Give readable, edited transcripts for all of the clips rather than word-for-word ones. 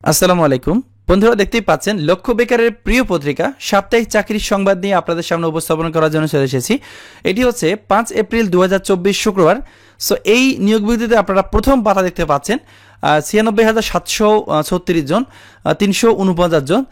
আসসালামু আলাইকুম বন্ধুরা, দেখতেই পাচ্ছেন লক্ষ্য বেকারের প্রিয় পত্রিকা সাপ্তাহিক চাকরির সংবাদ নিয়ে আপনাদের সামনে উপস্থাপন করার জন্য চলে এসেছি। এটি হচ্ছে 5 এপ্রিল 2024 শুক্রবার। সো এই নিয়োগ বিজ্ঞপ্তিতে আপনারা প্রথম পাতা দেখতে পাচ্ছেন 96,736 জন, 349 জন,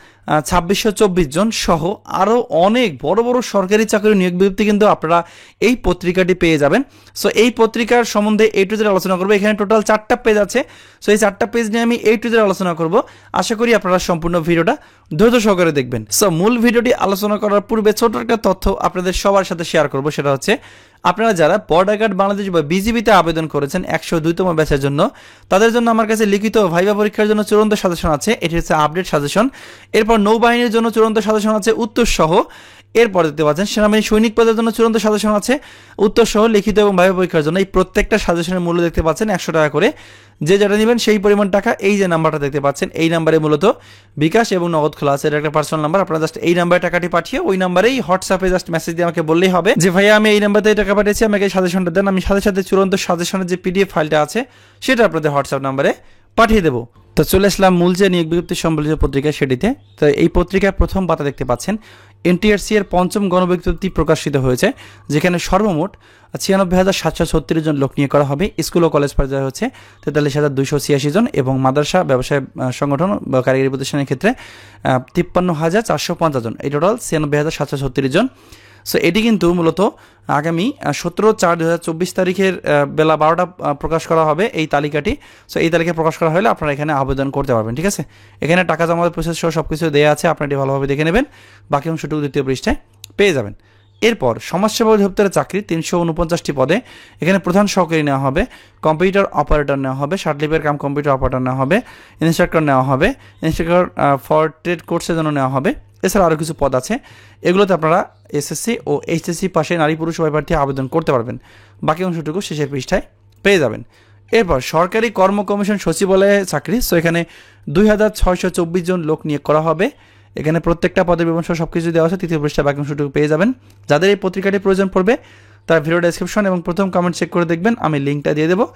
2624 জন সহ আরও অনেক বড় বড় সরকারি চাকরি নিয়োগ বিজ্ঞপ্তি কিন্তু আপনারা এই পত্রিকাটি পেয়ে যাবেন। সো এই পত্রিকার সম্বন্ধে A to Z আলোচনা করবো। এখানে টোটাল 4টা পেজ আছে। সো এই 4টা পেজ নিয়ে আমি A to Z আলোচনা করব। আশা করি আপনারা সম্পূর্ণ ভিডিওটা ধৈর্য সহকারে দেখবেন। সো মূল ভিডিওটি আলোচনা করার পূর্বে ছোট একটা তথ্য আপনাদের সবার সাথে শেয়ার করব। সেটা হচ্ছে আপনারা যারা বর্ডার গার্ড বাংলাদেশ বা বিজিবিতে আবেদন করেছেন 102তম ব্যাচের জন্য, তাদের জন্য আমার কাছে লিখিত ভাইবা পরীক্ষার জন্য চূড়ান্ত সাজেশন আছে। এটি হচ্ছে আপডেট সাজেশন। এরপর নৌবাহিনীর জন্য চূড়ান্ত সাজেশন আছে উত্তর সহ। এরপর দেখতে পাচ্ছেন সেনাবাহিনী সৈনিক পদের জন্য চূড়ান্ত সাজেশন আছে উত্তর সহ লিখিত এবং ভাইবা পরীক্ষার জন্য। এই প্রত্যেকটা সাজেশনের মূল্য দেখতে পাচ্ছেন 100 টাকা করে। যে যেটা নেবেন সেই পরিমাণ টাকা এই যে নাম্বারটা দেখতে পাচ্ছেন এই নাম্বারে মূলত বিকাশ এবং নগদ খোলা আছে। এটা একটা পার্সোনাল নাম্বার। আপনারা জাস্ট এই নাম্বারে টাকাটি পাঠিয়ে ওই নাম্বারেই হোয়াটসঅ্যাপে জাস্ট মেসেজ দিয়ে আমাকে বললেই হবে যে ভাইয়া আমি এই নাম্বারে টাকা পাঠিয়েছি, আমাকে এই সাজেশনটা দেন। আমি সাথে সাথে চূড়ান্ত সাজেশনের যে PDF ফাইলটা আছে সেটা আপনাদের হোয়াটসঅ্যাপ নাম্বারে পাঠিয়ে দেবো। তো চলে আসলাম মূল যে নিয়োগ বিজ্ঞপ্তি সম্বলিত পত্রিকা সেটিতে। তো এই পত্রিকার প্রথম পাতা দেখতে পাচ্ছেন NTRC এর 5ম গণবিজ্ঞপ্তি প্রকাশিত হয়েছে, যেখানে সর্বমোট 96,736 জন লোক নিয়োগ করা হবে। স্কুল ও কলেজ পর্যায়ে হচ্ছে 43,286 জন এবং মাদ্রাসা ব্যবসায় সংগঠন বা কারিগরি প্রতিষ্ঠানের ক্ষেত্রে 53,450 জন। এই টোটাল 96,736 জন। সো এটি কিন্তু মূলত আগামী 17/4/2024 তারিখের বেলা 12টা প্রকাশ করা হবে এই তালিকাটি। সো এই তালিকায় প্রকাশ করা হলে আপনারা এখানে আবেদন করতে পারবেন। ঠিক আছে, এখানে টাকা জমার প্রসেস সহ সব কিছু দেওয়া আছে, আপনারা এটি ভালোভাবে দেখে নেবেন। বাকি অংশটুকু দ্বিতীয় পৃষ্ঠায় পেয়ে যাবেন। এরপর সমাজসেবা অধিদপ্তরের চাকরি 349টি পদে এখানে প্রধান সহকারী নেওয়া হবে, কম্পিউটার অপারেটর নেওয়া হবে, শার্টলিপের কাম কম্পিউটার অপারেটর নেওয়া হবে, ইনস্ট্রাক্টর নেওয়া হবে, ইনস্ট্রাক্টর ফর ট্রেড কোর্সের জন্য নেওয়া হবে। এছাড়া আরও কিছু পদ আছে, এগুলোতে আপনারা SSC ও HSC পাশে নারী পুরুষ উভয় প্রার্থী আবেদন করতে পারবেন। বাকি অংশটুকু শেষের পৃষ্ঠায় পেয়ে যাবেন। এরপর সরকারি কর্ম কমিশন সচিবালয়ে চাকরি। সো এখানে 2,624 জন লোক নিয়োগ করা হবে। এখানে প্রত্যেকটা পদের বিবরণ সহ সব কিছু দেওয়া আছে। তৃতীয় পৃষ্ঠায় বাকি অংশটুকু পেয়ে যাবেন। যাদের এই পত্রিকাটি প্রয়োজন পড়বে তার ভিডিও ডেসক্রিপশন এবং প্রথম কমেন্ট চেক করে দেখবেন, আমি লিঙ্কটা দিয়ে দেবো,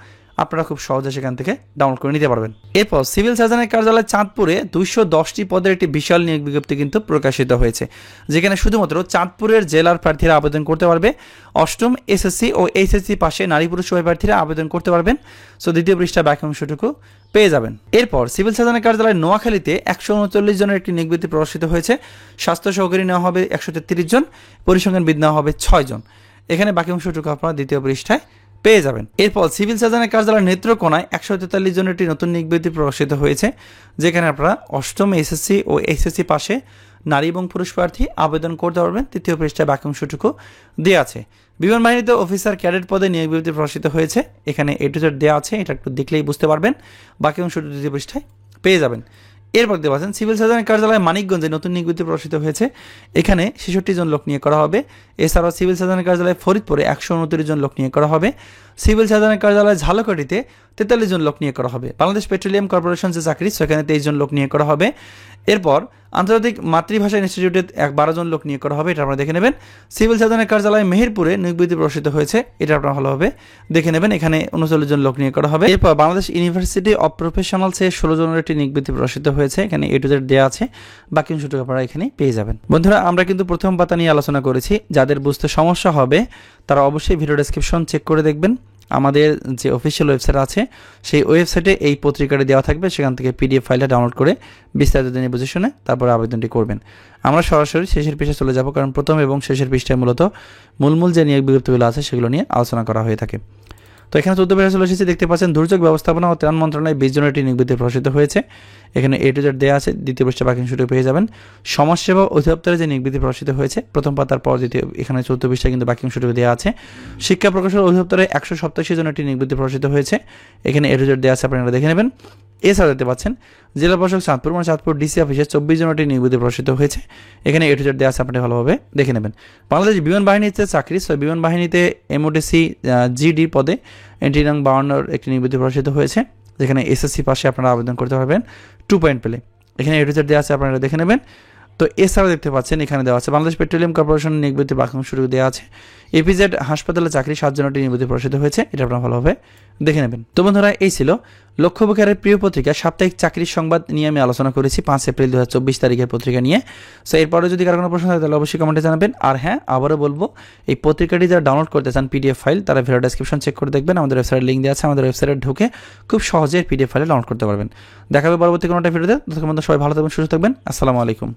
আপনারা খুব সহজে সেখান থেকে ডাউনলোড করে নিতে পারবেন। এরপর সিভিল সার্জনের কার্যালয় চাঁদপুরে 210টি পদের একটি বিশাল নিয়োগ বিজ্ঞপ্তি কিন্তু প্রকাশিত হয়েছে, যেখানে শুধুমাত্র চাঁদপুরের জেলার প্রার্থীরা আবেদন করতে পারবে। 8ম SSC ও HSC পাশে নারী পুরুষ উভয় প্রার্থীরা আবেদন করতে পারবেন। সো দ্বিতীয় পৃষ্ঠা বাকি অংশটুকু পেয়ে যাবেন। এরপর সিভিল সার্জনের কার্যালয় নোয়াখালীতে 139 জনের একটি নিয়োগ বিজ্ঞপ্তি প্রকাশিত হয়েছে। স্বাস্থ্য সহকারী নেওয়া হবে 133 জন, পরিসংখ্যানবিদ নেওয়া হবে 6 জন। এখানে বাকি অংশটুকু আপনারা দ্বিতীয় পৃষ্ঠায় পেয়ে যাবেন। এরপর সিভিল সার্জনের কার্যালয় নেত্রকোনায় 143 জনের একটি নতুন নিয়োগ বিজ্ঞপ্তি প্রকাশিত হয়েছে, যেখানে আপনারা 8ম SSC ও HSC পাশে নারী এবং পুরুষ প্রার্থী আবেদন করতে পারবেন। তৃতীয় পৃষ্ঠায় বাকি অংশটুকু দেওয়া আছে। বিমান বাহিনীতে অফিসার ক্যাডেট পদে নিয়োগ বিজ্ঞপ্তি প্রকাশিত হয়েছে। এখানে A to Z দেওয়া আছে, এটা একটু দেখলেই বুঝতে পারবেন। বাকি অংশটুকু দ্বিতীয় পৃষ্ঠায় পেয়ে যাবেন। এরপর দেখতে পাচ্ছেন সিভিল সার্জনের কার্যালয় মানিকগঞ্জে নতুন নিয়োগ বিজ্ঞপ্তি প্রকাশিত হয়েছে। এখানে 66 জন লোক নিয়োগ করা হবে। এছাড়াও সিভিল সার্জনের কার্যালয় ফরিদপুরে 129 জন লোক নিয়োগ করা হবে। সিভিল সার্জনের কার্যালয় ঝালকাঠিতে 43 জন লোক নিয়োগ করা হবে। বাংলাদেশ পেট্রোলিয়াম কর্পোরেশন যে চাকরি সেখানে 23 জন লোক নিয়োগ করা হবে। এরপর আন্তর্জাতিক মাতৃভাষা ইনস্টিটিউটে 12 জন লোক নিয়োগ করা হবে, এটা আপনারা দেখে নেবেন। সিভিল সার্জনের কার্যালয় মেহেরপুরে নিয়োগ বিজ্ঞপ্তি প্রকাশিত হয়েছে, এটা আপনারা ভালোভাবে দেখে নেবেন। এখানে 39 জন লোক নিয়োগ করা হবে। এরপর বাংলাদেশ ইউনিভার্সিটি অফ প্রফেশনালসে 16 জনের একটি নিয়োগ বিজ্ঞপ্তি প্রকাশিত হয়েছে। এখানে A to Z দেওয়া আছে, বাকি অংশটুকু আপনারা এখানে পেয়ে যাবেন। বন্ধুরা, আমরা কিন্তু প্রথম পাতা নিয়ে আলোচনা করেছি। যাদের বুঝতে সমস্যা হবে তারা অবশ্যই ভিডিও ডেসক্রিপশন চেক করে দেখবেন। আমাদের যে অফিসিয়াল ওয়েবসাইট আছে সেই ওয়েবসাইটে এই পত্রিকাটি দেওয়া থাকবে, সেখান থেকে PDF ফাইলটা ডাউনলোড করে বিস্তারিত জেনে বুঝে শুনে তারপরে আবেদনটি করবেন। আমরা সরাসরি শেষের পৃষ্ঠায় চলে যাব, কারণ প্রথম এবং শেষের পৃষ্ঠায় মূলত মূল যে নিয়োগ বিজ্ঞপ্তিগুলো আছে সেগুলো নিয়ে আলোচনা করা হয়ে থাকে। তো এখানে 14 পৃষ্ঠায় চলে এসেছি। দেখতে পাচ্ছেন দুর্যোগ ব্যবস্থাপনা ও ত্রাণ মন্ত্রণালয়ে 20 জনের একটি নিয়োগ বিজ্ঞপ্তি প্রকাশিত হয়েছে। এখানে A to Z দেওয়া আছে, দ্বিতীয় পৃষ্ঠা বাকি অংশটুকু পেয়ে যাবেন। সমাজসেবা অধিদপ্তরে যে নিয়োগ বিজ্ঞপ্তি প্রকাশিত হয়েছে প্রথম পাতার পর দ্বিতীয়, এখানে 14 পৃষ্ঠায় কিন্তু বাকি অংশটুকু দেওয়া আছে। শিক্ষা প্রকৌশল অধিদপ্তরে 187 জনের একটি নিয়োগ বিজ্ঞপ্তি প্রকাশিত হয়েছে। এখানে A to Z দেওয়া আছে, আপনারা দেখে নেবেন। এছাড়া দেখতে পাচ্ছেন জেলা প্রশাসক চাঁদপুর মানে চাঁদপুর DC অফিসে 24 জনের একটি নিয়োগ বিজ্ঞপ্তি প্রকাশিত হয়েছে। এখানে A to Z দেওয়া আছে, আপনারা ভালোভাবে দেখে নেবেন। বাংলাদেশ বিমান বাহিনীতে চাকরি। বিমান বাহিনীতে MOTC GD পদে এন্ট্রি নং 52 একটি নিয়োগ বিজ্ঞপ্তি প্রকাশিত হয়েছে, যেখানে SSC পাশে আপনারা আবেদন করতে পারবেন 2 পয়েন্ট পেলে। এখানে A to Z দেওয়া আছে, আপনারা দেখে নেবেন। তো এছাড়াও দেখতে পাচ্ছেন এখানে দেওয়া আছে বাংলাদেশ পেট্রোলিয়াম কর্পোরেশন নিয়োগ বিজ্ঞপ্তি বাকি অংশটুকু দেওয়া আছে। EPZ হাসপাতালে চাকরি 7 জনের নিয়োগ বিজ্ঞপ্তি প্রকাশিত হয়েছে, এটা আপনারা ভালোভাবে দেখে নেবেন। তো বন্ধুরা, এই ছিল লক্ষ্য বেকারের প্রিয় পত্রিকা সাপ্তাহিক চাকরির সংবাদ নিয়ে আমি আলোচনা করেছি 5 এপ্রিল 2024 তারিখের পত্রিকা নিয়ে। সো এরপরে যদি কারো কোনো প্রশ্ন থাকে তাহলে অবশ্যই কমেন্টে জানাবেন। আর হ্যাঁ, আবারও বলবো, এই পত্রিকাটি যারা ডাউনলোড করতে চান পিডিএফ ফাইল, তারা ভিডিও ডেসক্রিপশন চেক করে দেখবেন, আমাদের ওয়েবসাইটের লিঙ্ক দেওয়া আছে, আমাদের ওয়েবসাইটে ঢুকে খুব সহজে পিডিএফ ফাইলে ডাউনলোড করতে পারবেন। দেখা হবে পরবর্তী কোনো একটা ভিডিওতে। ততক্ষণ পর্যন্ত সবাই ভালো থাকবেন, সুস্থ থাকবেন। আসসালামু আলাইকুম।